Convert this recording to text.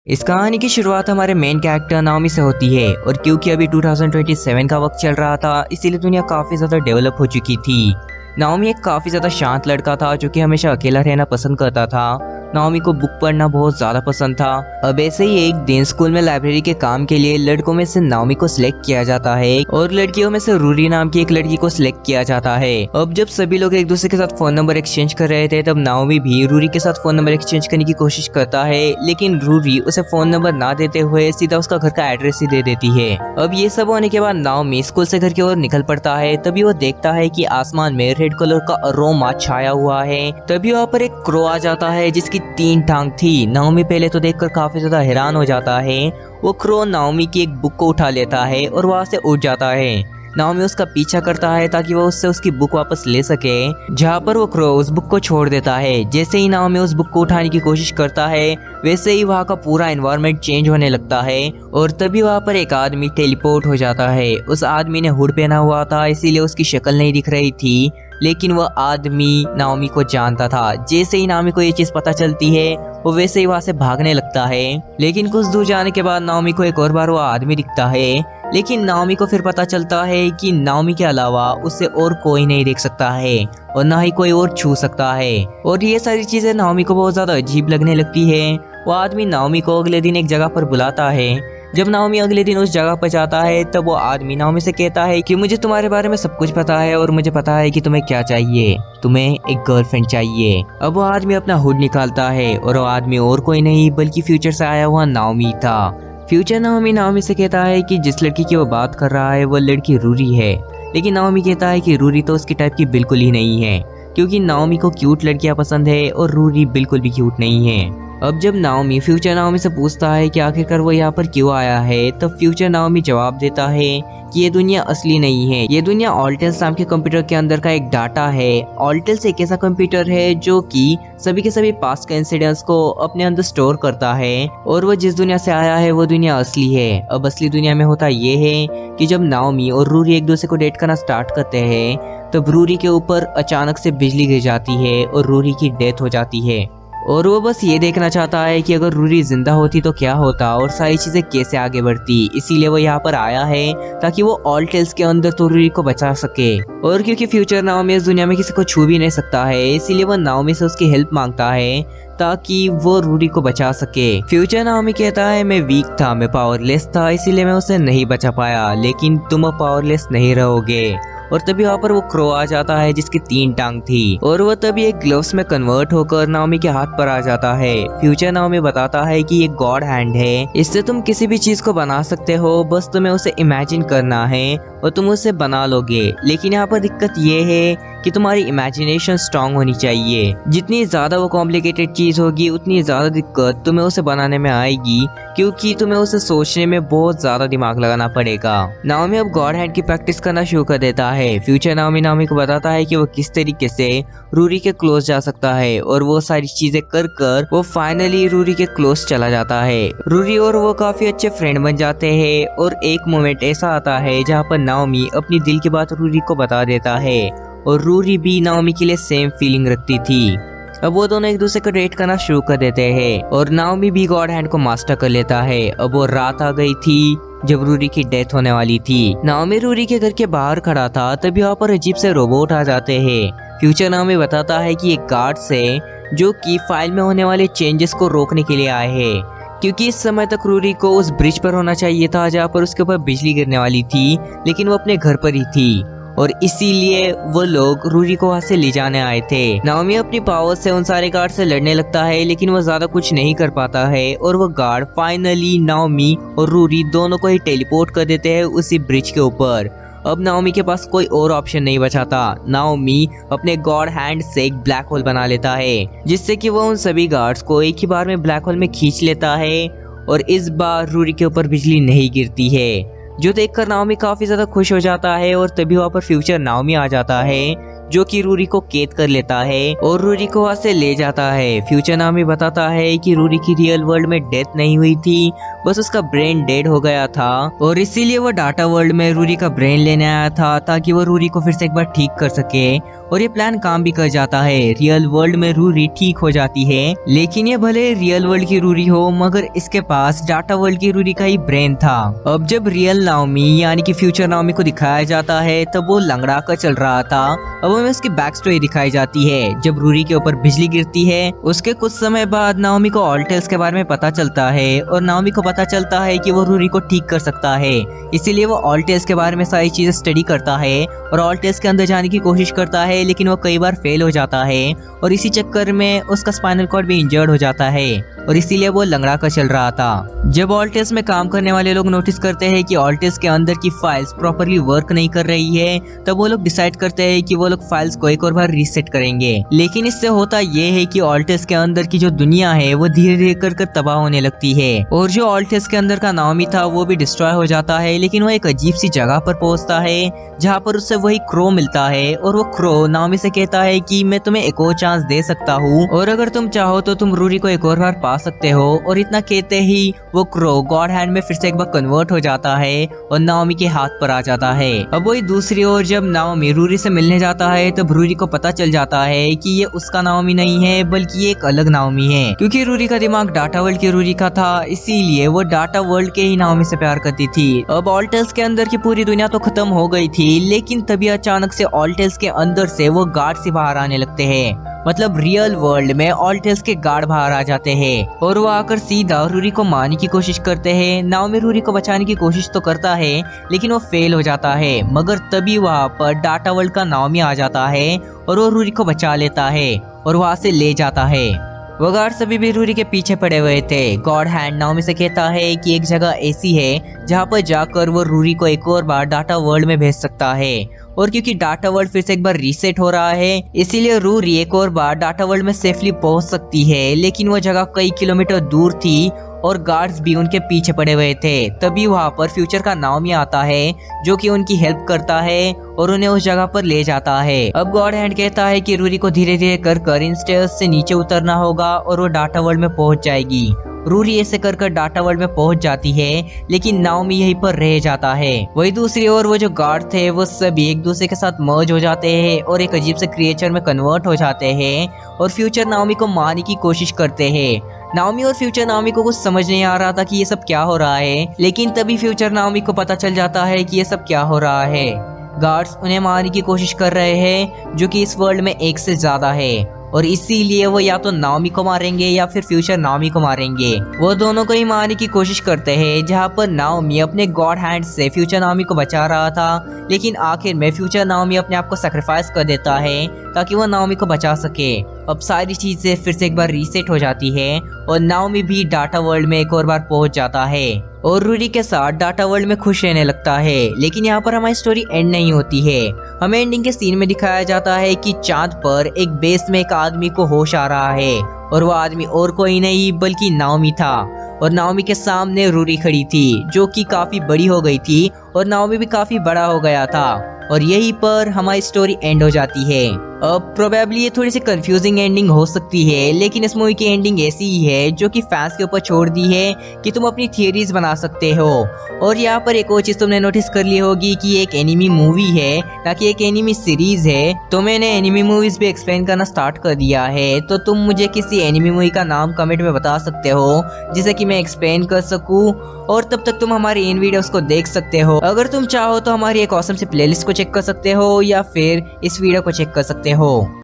इस कहानी की शुरुआत हमारे मेन कैरेक्टर नाओमी से होती है और क्योंकि अभी 2027 का वक्त चल रहा था इसीलिए दुनिया काफी ज्यादा डेवलप हो चुकी थी। नाओमी एक काफी ज्यादा शांत लड़का था जो कि हमेशा अकेला रहना पसंद करता था। नाओमी को बुक पढ़ना बहुत ज्यादा पसंद था। अब ऐसे ही एक दिन स्कूल में लाइब्रेरी के काम के लिए लड़कों में से नाओमी को सिलेक्ट किया जाता है और लड़कियों में से रूरी नाम की एक लड़की को सिलेक्ट किया जाता है। अब जब सभी लोग एक दूसरे के साथ फोन नंबर एक्सचेंज कर रहे थे तब नाओमी भी रूरी के साथ फोन नंबर एक्सचेंज करने की कोशिश करता है, लेकिन रूरी उसे फोन नंबर ना देते हुए सीधा उसका घर का एड्रेस ही दे देती है। अब ये सब होने के बाद नाओमी स्कूल से घर की ओर निकल पड़ता है। तभी वो देखता है कि आसमान में रेड कलर का अरोमा छाया हुआ है। तभी वहाँ पर एक क्रो आ जाता है जिसकी 3 टांग थी। नाओमी पहले तो देखकर काफी ज्यादा हैरान हो जाता है। वो क्रो नाओमी की एक बुक को उठा लेता है और वहाँ से उड़ जाता है। नाओमी उसका पीछा करता है ताकि वो उससे उसकी बुक वापस ले सके, जहाँ पर वो क्रो उस बुक को छोड़ देता है। जैसे ही नाओमी उस बुक को उठाने की कोशिश करता है वैसे ही वहाँ का पूरा एनवायरनमेंट चेंज होने लगता है और तभी वहाँ पर एक आदमी टेलीपोर्ट हो जाता है। उस आदमी ने हुड पहना हुआ था इसीलिए उसकी शक्ल नहीं दिख रही थी, लेकिन वह आदमी नाओमी को जानता था। जैसे ही नाओमी को ये चीज पता चलती है वो वैसे ही वहाँ से भागने लगता है, लेकिन कुछ दूर जाने के बाद नाओमी को एक और बार वो आदमी दिखता है। लेकिन नाओमी को फिर पता चलता है कि नाओमी के अलावा उसे और कोई नहीं देख सकता है और ना ही कोई और छू सकता है। और ये सारी चीजें नाओमी को बहुत ज्यादा अजीब लगने लगती है। वो आदमी नाओमी को अगले दिन एक जगह पर बुलाता है। जब नाओमी अगले दिन उस जगह पर जाता है तब वो आदमी नाओमी से कहता है कि मुझे तुम्हारे बारे में सब कुछ पता है और मुझे पता है कि तुम्हें क्या चाहिए, तुम्हें एक गर्लफ्रेंड चाहिए। अब वो आदमी अपना हुड निकालता है और वो आदमी और कोई नहीं बल्कि फ्यूचर से आया हुआ नाओमी था। फ्यूचर नाओमी से कहता है कि जिस लड़की की वो बात कर रहा है वो लड़की रूरी है, लेकिन नाओमी कहता है कि रूरी तो उसकी टाइप की बिल्कुल ही नहीं है, क्योंकि नाओमी को क्यूट लड़कियां पसंद है और रूरी बिल्कुल भी क्यूट नहीं है। अब जब नाओमी फ्यूचर नाओमी से पूछता है कि आखिरकार वो यहाँ पर क्यों आया है, तब फ्यूचर नाओमी जवाब देता है कि ये दुनिया असली नहीं है, ये दुनिया ऑल्टेल्स नाम के कंप्यूटर के अंदर का एक डाटा है। ऑल्टेल्स एक ऐसा कंप्यूटर है जो कि सभी के सभी पास्ट के इंसिडेंट्स को अपने अंदर स्टोर करता है और वो जिस दुनिया से आया है वो दुनिया असली है। अब असली दुनिया में होता ये है कि जब नाओमी और रूरी एक दूसरे को डेट करना स्टार्ट करते हैं तब रूरी के ऊपर अचानक से बिजली गिर जाती है और रूरी की डेथ हो जाती है और वो बस ये देखना चाहता है कि अगर रूरी जिंदा होती तो क्या होता और सारी चीजें कैसे आगे बढ़ती। इसीलिए वो यहाँ पर आया है ताकि वो ऑल्टेल्स के अंदर तो रूरी को बचा सके। और क्योंकि फ्यूचर नाओमी इस दुनिया में किसी को छू भी नहीं सकता है इसीलिए वो नाओमी से उसकी हेल्प मांगता है ताकि वो रूरी को बचा सके। फ्यूचर नाओमी कहता है मैं वीक था, मैं पावरलेस था, इसीलिए मैं उसे नहीं बचा पाया, लेकिन तुम अब पावरलेस नहीं रहोगे। और तभी वहाँ पर वो क्रो आ जाता है जिसकी 3 टांग थी और वो तभी एक ग्लव्स में कन्वर्ट होकर नाओमी के हाथ पर आ जाता है। फ्यूचर नाओमी बताता है कि ये गॉड हैंड है, इससे तुम किसी भी चीज को बना सकते हो, बस तुम्हें उसे इमेजिन करना है और तुम उसे बना लोगे। लेकिन यहाँ पर दिक्कत ये है कि तुम्हारी इमेजिनेशन स्ट्रांग होनी चाहिए। जितनी ज्यादा वो कॉम्प्लिकेटेड चीज होगी उतनी ज्यादा दिक्कत तुम्हें उसे बनाने में आएगी, क्योंकि तुम्हें उसे सोचने में बहुत ज्यादा दिमाग लगाना पड़ेगा। नाओमी अब गॉड हैंड की प्रैक्टिस करना शुरू कर देता है। फ्यूचर नाओमी को बताता है कि वो किस तरीके से रूरी के क्लोज जा सकता है और वो सारी चीजें कर कर वो फाइनली रूरी के क्लोज चला जाता है। रूरी और वो काफी अच्छे फ्रेंड बन जाते हैं और एक मोमेंट ऐसा आता है जहाँ पर नाओमी अपनी दिल की बात रूरी को बता देता है और रूरी भी नाओमी के लिए सेम फीलिंग रखती थी। अब वो दोनों एक दूसरे को डेट करना शुरू कर देते हैं और नाओमी भी गॉड हैंड को मास्टर कर लेता है। अब वो रात आ गई थी जब रूरी की डेथ होने वाली थी। नाओमी रूरी के घर के बाहर खड़ा था तभी वहाँ पर अजीब से रोबोट आ जाते हैं। फ्यूचर नाओमी बताता है कि एक गार्ड्स है जो कि फाइल में होने वाले चेंजेस को रोकने के लिए आए हैं, क्योंकि इस समय तक रूरी को उस ब्रिज पर होना चाहिए था जहाँ पर उसके ऊपर बिजली गिरने वाली थी, लेकिन वो अपने घर पर ही थी और इसीलिए वो लोग रूरी को वहाँ से ले जाने आए थे। नाओमी अपनी पावर से उन सारे गार्ड से लड़ने लगता है, लेकिन वो ज्यादा कुछ नहीं कर पाता है और वो गार्ड फाइनली नाओमी और रूरी दोनों को ही टेलीपोर्ट कर देते हैं उसी ब्रिज के ऊपर। अब नाओमी के पास कोई और ऑप्शन नहीं बचा था। नाओमी अपने गॉड हैंड से एक ब्लैक होल बना लेता है जिससे कि वो उन सभी गार्ड्स को एक ही बार में ब्लैक होल में खींच लेता है और इस बार रूरी के ऊपर बिजली नहीं गिरती है, जो देखकर नाओमी काफी ज्यादा खुश हो जाता है। और तभी वहाँ पर फ्यूचर नाओमी आ जाता है जो कि रूरी को कैद कर लेता है और रूरी को वहाँ से ले जाता है। फ्यूचर नाओमी बताता है कि रूरी की रियल वर्ल्ड में डेथ नहीं हुई थी, बस उसका ब्रेन डेड हो गया था और इसीलिए वो डाटा वर्ल्ड में रूरी का ब्रेन लेने आया था ताकि वो रूरी को फिर से एक बार ठीक कर सके। और ये प्लान काम भी कर जाता है। रियल वर्ल्ड में रूरी ठीक हो जाती है, लेकिन ये भले रियल वर्ल्ड की रूरी हो मगर इसके पास डाटा वर्ल्ड की रूरी का ही ब्रेन था। अब जब रियल नाओमी यानी कि फ्यूचर नाओमी को दिखाया जाता है तब वो लंगड़ा कर चल रहा था। अब हमें उसकी बैक स्टोरी दिखाई जाती है। जब रूरी के ऊपर बिजली गिरती है उसके कुछ समय बाद नाओमी को ऑल्टेल्स के बारे में पता चलता है और नाओमी को पता चलता है कि वो रूरी को ठीक कर सकता है। इसीलिए वो ऑल्टेल्स के बारे में सारी चीजें स्टडी करता है और ऑल्टेल्स के अंदर जाने की कोशिश करता है, लेकिन वो कई बार फेल हो जाता है और इसी चक्कर में उसका स्पाइनल कॉर्ड भी इंजर्ड हो जाता है और इसीलिए वो लंगड़ा कर चल रहा था। जब ऑल्टेल्स में काम करने वाले लोग नोटिस करते हैं कि ऑल्टेल्स के अंदर की फाइल्स प्रॉपरली वर्क नहीं कर रही है, तब वो लोग डिसाइड करते हैं कि वो लोग फाइल्स को एक और बार रीसेट करेंगे। लेकिन इससे होता ये है कि ऑल्टेल्स के अंदर की जो दुनिया है वो धीरे धीरे कर तबाह होने लगती है और जो ऑल्टेल्स के अंदर का नाओमी था वो भी डिस्ट्रॉय हो जाता है। लेकिन वो एक अजीब सी जगह पर पहुंचता है जहाँ पर उससे वही क्रो मिलता है और वो क्रो नाओमी से कहता है कि मैं तुम्हें एक और चांस दे सकता हूँ और अगर तुम चाहो तो तुम रूरी को एक और बार पा सकते हो। और इतना कहते ही वो क्रो गॉड हैंड में फिर से एक बार कन्वर्ट हो जाता है और नाओमी के हाथ पर आ जाता है। अब वही दूसरी ओर जब नाओमी रूरी से मिलने जाता है तब रूरी को पता चल जाता है कि ये उसका नाओमी नहीं है बल्कि ये एक अलग नाओमी है। क्योंकि रूरी का दिमाग डाटा वर्ल्ड की रूरी का था, इसीलिए वो डाटा वर्ल्ड के ही नाओमी से प्यार करती थी। अब ऑल्टेल्स के अंदर की पूरी दुनिया तो खत्म हो गई थी, लेकिन तभी अचानक से ऑल्टेल्स के अंदर से वो गार्ड से बाहर आने लगते हैं। मतलब रियल वर्ल्ड में ऑल्टेल्स के गार्ड बाहर आ जाते हैं और वो आकर सीधा रूरी को मारने की कोशिश करते हैं। नाओमी रूरी को बचाने की कोशिश तो करता है लेकिन वो फेल हो जाता है, मगर तभी वहाँ पर डाटा वर्ल्ड का नाओमी आ जाता है और वो रूरी को बचा लेता है और वहाँ से ले जाता है। वो गार्ड सभी भी रूरी के पीछे पड़े हुए थे। गॉड हैंड नाओमी से कहता है कि एक जगह ऐसी है जहाँ पर जाकर वो रूरी को एक और बार डाटा वर्ल्ड में भेज सकता है और क्योंकि डाटा वर्ल्ड फिर से एक बार रीसेट हो रहा है इसीलिए रूरी एक और बार डाटा वर्ल्ड में सेफली पहुंच सकती है। लेकिन वो जगह कई किलोमीटर दूर थी और गार्ड्स भी उनके पीछे पड़े हुए थे। तभी वहाँ पर फ्यूचर का नाओमी आता है जो कि उनकी हेल्प करता है और उन्हें उस जगह पर ले जाता है। अब गॉड हैंड कहता है कि रूरी को धीरे धीरे कर इन स्टेयर्स से नीचे उतरना होगा और वो डाटा वर्ल्ड में पहुंच जाएगी। रूरी ऐसे कर डाटा वर्ल्ड में पहुंच जाती है, लेकिन नाओमी यहीं पर रह जाता है। वही दूसरी ओर वो जो गार्ड थे वो सभी एक दूसरे के साथ मर्ज हो जाते हैं और एक अजीब से क्रिएचर में कन्वर्ट हो जाते हैं और फ्यूचर नाओमी को मारने की कोशिश करते हैं। नाओमी और फ्यूचर नाओमी को कुछ समझ नहीं आ रहा था कि ये सब क्या हो रहा है, लेकिन तभी फ्यूचर नाओमी को पता चल जाता है कि ये सब क्या हो रहा है। गार्ड्स उन्हें मारने की कोशिश कर रहे हैं जो कि इस वर्ल्ड में एक से ज्यादा है और इसीलिए वो या तो नाओमी को मारेंगे या फिर फ्यूचर नाओमी को मारेंगे। वो दोनों को ही मारने की कोशिश करते हैं, जहाँ पर नाओमी अपने गॉड हैंड से फ्यूचर नाओमी को बचा रहा था, लेकिन आखिर में फ्यूचर नाओमी अपने आप को सैक्रिफाइस कर देता है ताकि वो नाओमी को बचा सके। अब सारी चीजें फिर से एक बार रीसेट हो जाती है और नाओमी भी डाटा वर्ल्ड में एक और बार पहुंच जाता है और रूरी के साथ डाटा वर्ल्ड में खुश रहने लगता है। लेकिन यहाँ पर हमारी स्टोरी एंड नहीं होती है। हमें एंडिंग के सीन में दिखाया जाता है कि चांद पर एक बेस में एक आदमी को होश आ रहा है और वो आदमी और कोई नहीं बल्कि नाओमी था और नाओमी के सामने रूरी खड़ी थी जो कि काफी बड़ी हो गई थी और नाओमी भी काफी बड़ा हो गया था और यहीं पर हमारी स्टोरी एंड हो जाती है। अब प्रोबेबली ये थोड़ी सी कंफ्यूजिंग एंडिंग हो सकती है, लेकिन इस मूवी की एंडिंग ऐसी ही है जो कि फैंस के ऊपर छोड़ दी है कि तुम अपनी थियरीज बना सकते हो। और यहाँ पर एक और चीज तुमने नोटिस कर ली होगी कि ये एक एनिमी मूवी है ना कि एक एनिमी सीरीज है। तो मैंने एनिमी मूवीज भी एक्सप्लेन करना स्टार्ट कर दिया है, तो तुम मुझे किसी एनिमी मूवी का नाम कमेंट में बता सकते हो जिसे कि मैं एक्सप्लेन कर सकूं और तब तक तुम हमारी इन वीडियोस को देख सकते हो। अगर तुम चाहो तो हमारी एक ऑसम सी प्लेलिस्ट को चेक कर सकते हो या फिर इस वीडियो को चेक कर सकते हो।